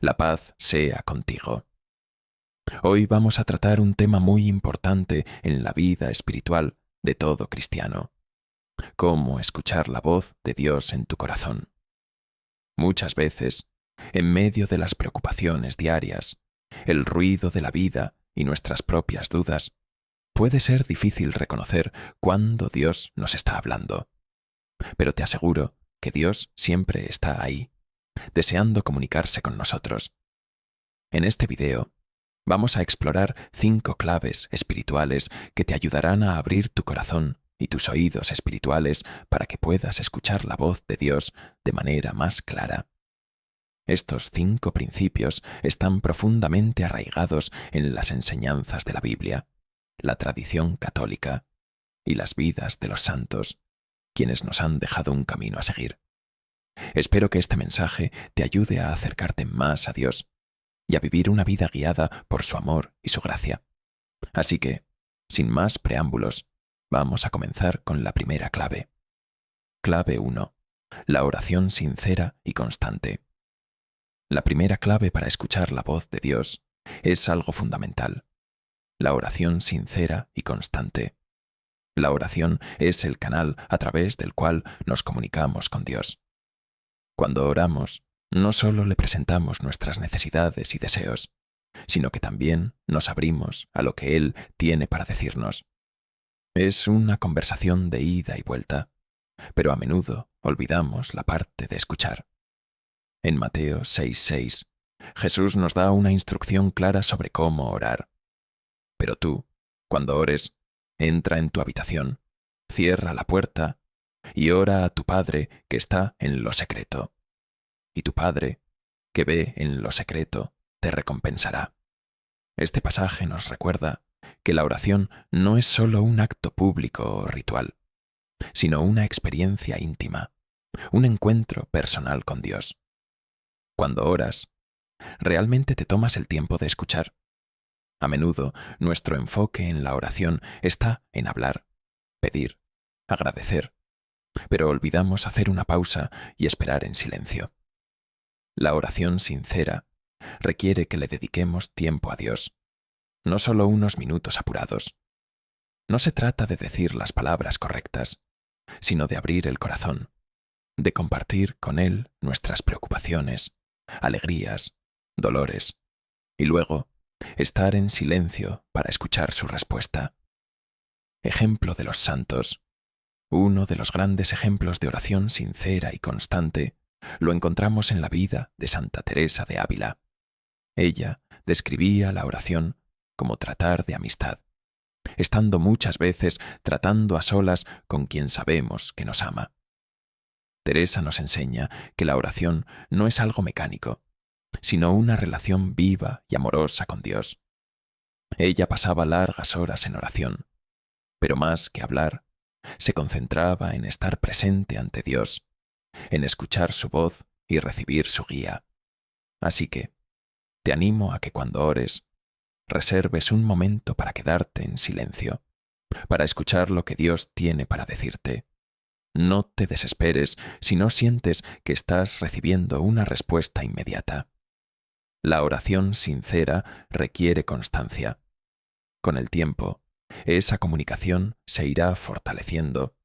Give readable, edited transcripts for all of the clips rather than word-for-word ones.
La paz sea contigo. Hoy vamos a tratar un tema muy importante en la vida espiritual de todo cristiano: cómo escuchar la voz de Dios en tu corazón. Muchas veces, en medio de las preocupaciones diarias, el ruido de la vida y nuestras propias dudas, puede ser difícil reconocer cuándo Dios nos está hablando. Pero te aseguro que Dios siempre está ahí, deseando comunicarse con nosotros. En este video, vamos a explorar 5 claves espirituales que te ayudarán a abrir tu corazón y tus oídos espirituales para que puedas escuchar la voz de Dios de manera más clara. Estos 5 principios están profundamente arraigados en las enseñanzas de la Biblia, la tradición católica y las vidas de los santos, quienes nos han dejado un camino a seguir. Espero que este mensaje te ayude a acercarte más a Dios y a vivir una vida guiada por su amor y su gracia. Así que, sin más preámbulos, vamos a comenzar con la primera clave. Clave 1. La oración sincera y constante. La primera clave para escuchar la voz de Dios es algo fundamental: la oración sincera y constante. La oración es el canal a través del cual nos comunicamos con Dios. Cuando oramos, no solo le presentamos nuestras necesidades y deseos, sino que también nos abrimos a lo que Él tiene para decirnos. Es una conversación de ida y vuelta, pero a menudo olvidamos la parte de escuchar. En Mateo 6:6, Jesús nos da una instrucción clara sobre cómo orar. Pero tú, cuando ores, entra en tu habitación, cierra la puerta y ora a tu Padre que está en lo secreto. Y tu Padre, que ve en lo secreto, te recompensará. Este pasaje nos recuerda que la oración no es solo un acto público o ritual, sino una experiencia íntima, un encuentro personal con Dios. Cuando oras, realmente te tomas el tiempo de escuchar. A menudo, nuestro enfoque en la oración está en hablar, pedir, agradecer, pero olvidamos hacer una pausa y esperar en silencio. La oración sincera requiere que le dediquemos tiempo a Dios, no solo unos minutos apurados. No se trata de decir las palabras correctas, sino de abrir el corazón, de compartir con Él nuestras preocupaciones, alegrías, dolores, y luego estar en silencio para escuchar su respuesta. Ejemplo de los santos. Uno de los grandes ejemplos de oración sincera y constante lo encontramos en la vida de Santa Teresa de Ávila. Ella describía la oración como tratar de amistad, estando muchas veces tratando a solas con quien sabemos que nos ama. Teresa nos enseña que la oración no es algo mecánico, sino una relación viva y amorosa con Dios. Ella pasaba largas horas en oración, pero más que hablar, se concentraba en estar presente ante Dios, en escuchar su voz y recibir su guía. Así que, te animo a que cuando ores, reserves un momento para quedarte en silencio, para escuchar lo que Dios tiene para decirte. No te desesperes si no sientes que estás recibiendo una respuesta inmediata. La oración sincera requiere constancia. Con el tiempo, esa comunicación se irá fortaleciendo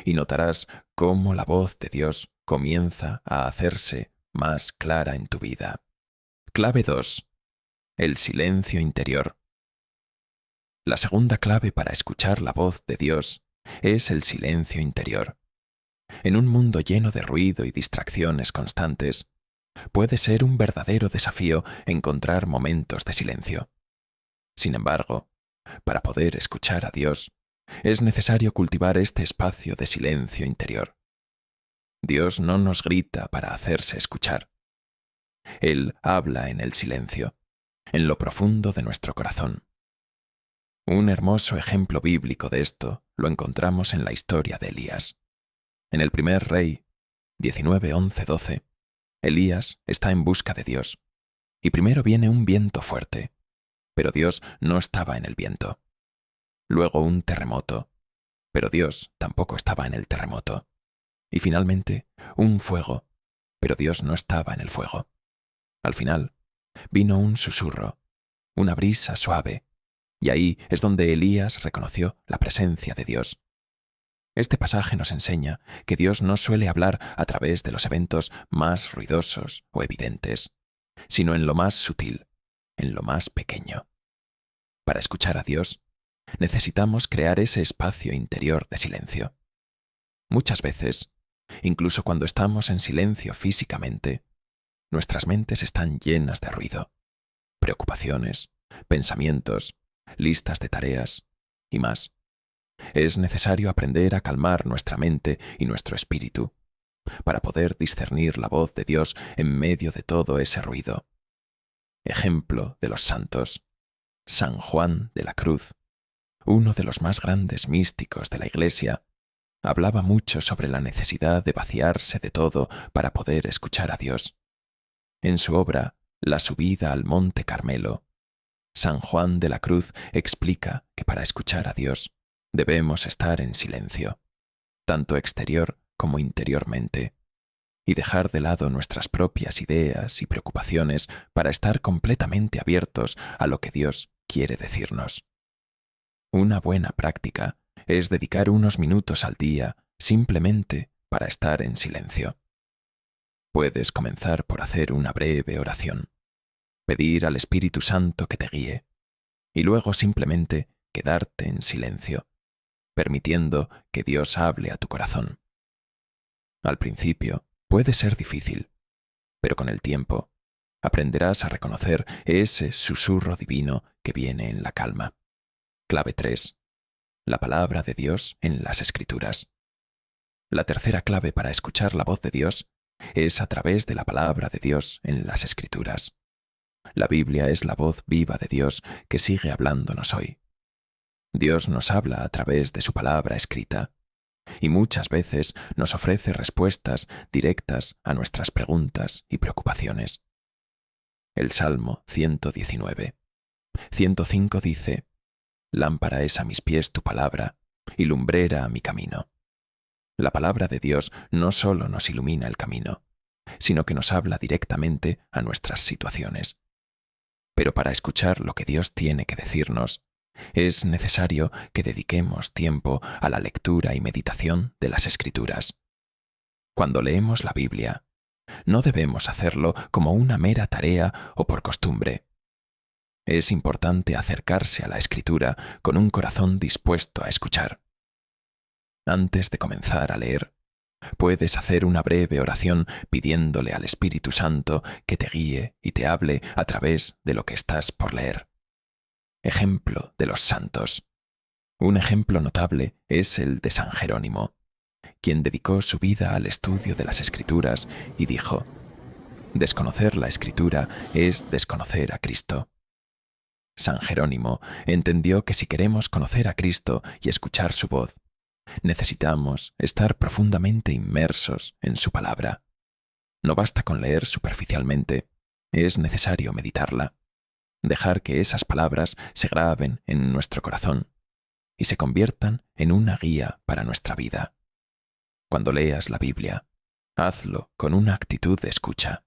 y notarás cómo la voz de Dios comienza a hacerse más clara en tu vida. Clave 2. El silencio interior. La segunda clave para escuchar la voz de Dios es el silencio interior. En un mundo lleno de ruido y distracciones constantes, puede ser un verdadero desafío encontrar momentos de silencio. Sin embargo, para poder escuchar a Dios, es necesario cultivar este espacio de silencio interior. Dios no nos grita para hacerse escuchar. Él habla en el silencio, en lo profundo de nuestro corazón. Un hermoso ejemplo bíblico de esto lo encontramos en la historia de Elías. En el primer Rey 19:11-12, Elías está en busca de Dios, y primero viene un viento fuerte, pero Dios no estaba en el viento. Luego un terremoto, pero Dios tampoco estaba en el terremoto. Y finalmente un fuego, pero Dios no estaba en el fuego. Al final, vino un susurro, una brisa suave, y ahí es donde Elías reconoció la presencia de Dios. Este pasaje nos enseña que Dios no suele hablar a través de los eventos más ruidosos o evidentes, sino en lo más sutil, en lo más pequeño. Para escuchar a Dios, necesitamos crear ese espacio interior de silencio. Muchas veces, incluso cuando estamos en silencio físicamente, nuestras mentes están llenas de ruido, preocupaciones, pensamientos, listas de tareas y más. Es necesario aprender a calmar nuestra mente y nuestro espíritu para poder discernir la voz de Dios en medio de todo ese ruido. Ejemplo de los santos. San Juan de la Cruz, uno de los más grandes místicos de la Iglesia, hablaba mucho sobre la necesidad de vaciarse de todo para poder escuchar a Dios. En su obra, La subida al Monte Carmelo, San Juan de la Cruz explica que para escuchar a Dios debemos estar en silencio, tanto exterior como interiormente, y dejar de lado nuestras propias ideas y preocupaciones para estar completamente abiertos a lo que Dios quiere decirnos. Una buena práctica es dedicar unos minutos al día simplemente para estar en silencio. Puedes comenzar por hacer una breve oración, pedir al Espíritu Santo que te guíe, y luego simplemente quedarte en silencio, permitiendo que Dios hable a tu corazón. Al principio puede ser difícil, pero con el tiempo aprenderás a reconocer ese susurro divino que viene en la calma. Clave 3. La palabra de Dios en las Escrituras. La tercera clave para escuchar la voz de Dios es a través de la palabra de Dios en las Escrituras. La Biblia es la voz viva de Dios que sigue hablándonos hoy. Dios nos habla a través de su palabra escrita y muchas veces nos ofrece respuestas directas a nuestras preguntas y preocupaciones. El Salmo 119. 105 dice: Lámpara es a mis pies tu palabra y lumbrera a mi camino. La palabra de Dios no solo nos ilumina el camino, sino que nos habla directamente a nuestras situaciones. Pero para escuchar lo que Dios tiene que decirnos, es necesario que dediquemos tiempo a la lectura y meditación de las Escrituras. Cuando leemos la Biblia, no debemos hacerlo como una mera tarea o por costumbre. Es importante acercarse a la Escritura con un corazón dispuesto a escuchar. Antes de comenzar a leer, puedes hacer una breve oración pidiéndole al Espíritu Santo que te guíe y te hable a través de lo que estás por leer. Ejemplo de los santos. Un ejemplo notable es el de San Jerónimo, quien dedicó su vida al estudio de las Escrituras y dijo: desconocer la Escritura es desconocer a Cristo. San Jerónimo entendió que si queremos conocer a Cristo y escuchar su voz, necesitamos estar profundamente inmersos en su palabra. No basta con leer superficialmente, es necesario meditarla, dejar que esas palabras se graben en nuestro corazón y se conviertan en una guía para nuestra vida. Cuando leas la Biblia, hazlo con una actitud de escucha.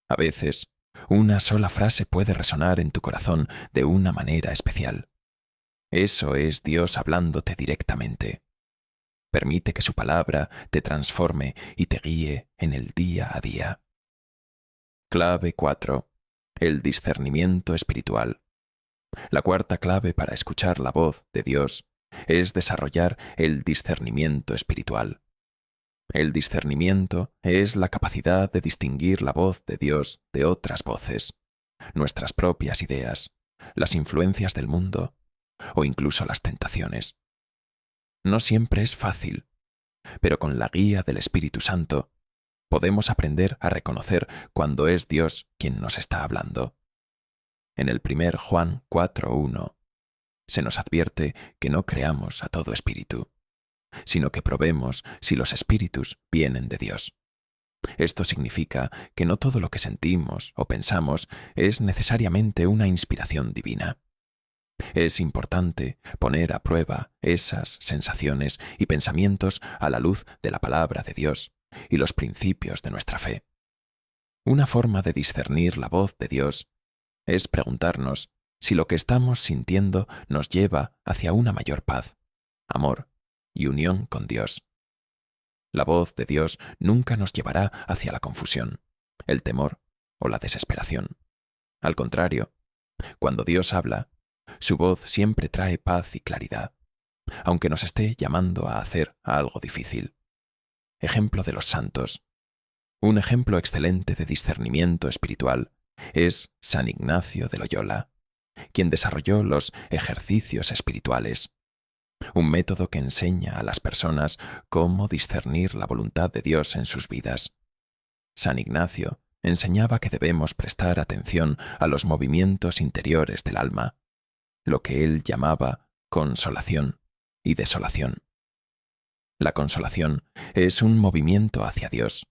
A veces, una sola frase puede resonar en tu corazón de una manera especial. Eso es Dios hablándote directamente. Permite que su palabra te transforme y te guíe en el día a día. Clave 4. El discernimiento espiritual. La cuarta clave para escuchar la voz de Dios es desarrollar el discernimiento espiritual. El discernimiento es la capacidad de distinguir la voz de Dios de otras voces, nuestras propias ideas, las influencias del mundo o incluso las tentaciones. No siempre es fácil, pero con la guía del Espíritu Santo podemos aprender a reconocer cuando es Dios quien nos está hablando. En el 1 Juan 4:1 se nos advierte que no creamos a todo espíritu, sino que probemos si los espíritus vienen de Dios. Esto significa que no todo lo que sentimos o pensamos es necesariamente una inspiración divina. Es importante poner a prueba esas sensaciones y pensamientos a la luz de la palabra de Dios y los principios de nuestra fe. Una forma de discernir la voz de Dios es preguntarnos si lo que estamos sintiendo nos lleva hacia una mayor paz, amor y unión con Dios. La voz de Dios nunca nos llevará hacia la confusión, el temor o la desesperación. Al contrario, cuando Dios habla, su voz siempre trae paz y claridad, aunque nos esté llamando a hacer algo difícil. Ejemplo de los santos. Un ejemplo excelente de discernimiento espiritual es San Ignacio de Loyola, quien desarrolló los ejercicios espirituales, un método que enseña a las personas cómo discernir la voluntad de Dios en sus vidas. San Ignacio enseñaba que debemos prestar atención a los movimientos interiores del alma, lo que él llamaba consolación y desolación. La consolación es un movimiento hacia Dios,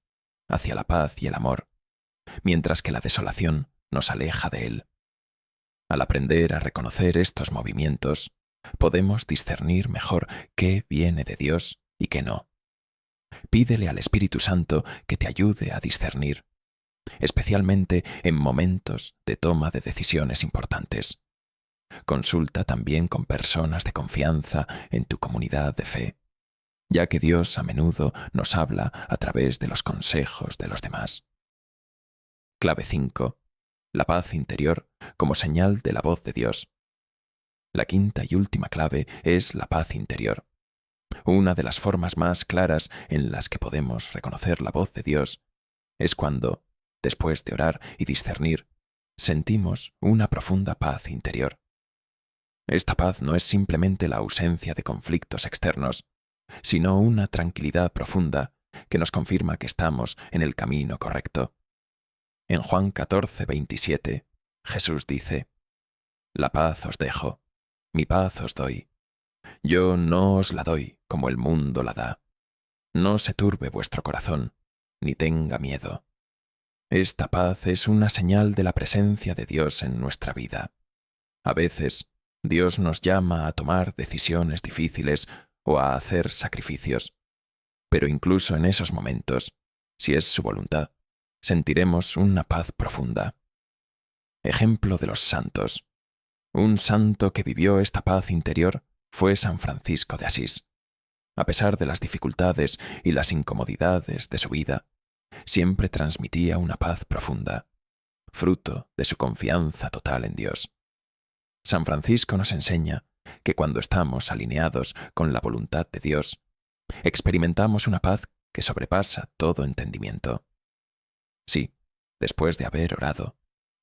hacia la paz y el amor, mientras que la desolación nos aleja de él. Al aprender a reconocer estos movimientos, podemos discernir mejor qué viene de Dios y qué no. Pídele al Espíritu Santo que te ayude a discernir, especialmente en momentos de toma de decisiones importantes. Consulta también con personas de confianza en tu comunidad de fe, ya que Dios a menudo nos habla a través de los consejos de los demás. Clave 5. La paz interior como señal de la voz de Dios. La quinta y última clave es la paz interior. Una de las formas más claras en las que podemos reconocer la voz de Dios es cuando, después de orar y discernir, sentimos una profunda paz interior. Esta paz no es simplemente la ausencia de conflictos externos, sino una tranquilidad profunda que nos confirma que estamos en el camino correcto. En Juan 14:27, Jesús dice: «La paz os dejo, mi paz os doy. Yo no os la doy como el mundo la da. No se turbe vuestro corazón, ni tenga miedo». Esta paz es una señal de la presencia de Dios en nuestra vida. A veces, Dios nos llama a tomar decisiones difíciles o a hacer sacrificios. Pero incluso en esos momentos, si es su voluntad, sentiremos una paz profunda. Ejemplo de los santos. Un santo que vivió esta paz interior fue San Francisco de Asís. A pesar de las dificultades y las incomodidades de su vida, siempre transmitía una paz profunda, fruto de su confianza total en Dios. San Francisco nos enseña que cuando estamos alineados con la voluntad de Dios, experimentamos una paz que sobrepasa todo entendimiento. Sí, después de haber orado,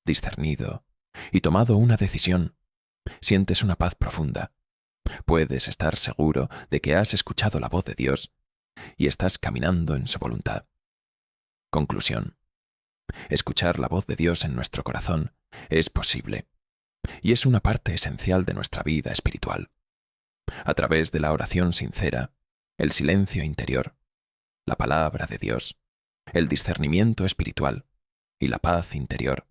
discernido y tomado una decisión, sientes una paz profunda. Puedes estar seguro de que has escuchado la voz de Dios y estás caminando en su voluntad. Conclusión. Escuchar la voz de Dios en nuestro corazón es posible y es una parte esencial de nuestra vida espiritual. A través de la oración sincera, el silencio interior, la palabra de Dios, el discernimiento espiritual y la paz interior,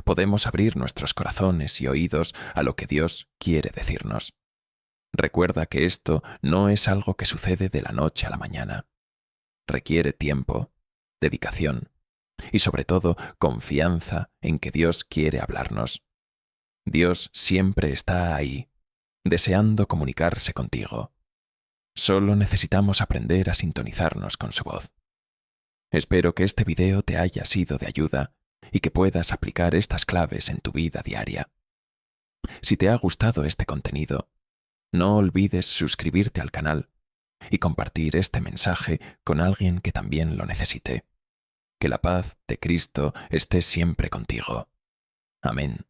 podemos abrir nuestros corazones y oídos a lo que Dios quiere decirnos. Recuerda que esto no es algo que sucede de la noche a la mañana. Requiere tiempo, dedicación y sobre todo confianza en que Dios quiere hablarnos. Dios siempre está ahí, deseando comunicarse contigo. Solo necesitamos aprender a sintonizarnos con su voz. Espero que este video te haya sido de ayuda y que puedas aplicar estas claves en tu vida diaria. Si te ha gustado este contenido, no olvides suscribirte al canal y compartir este mensaje con alguien que también lo necesite. Que la paz de Cristo esté siempre contigo. Amén.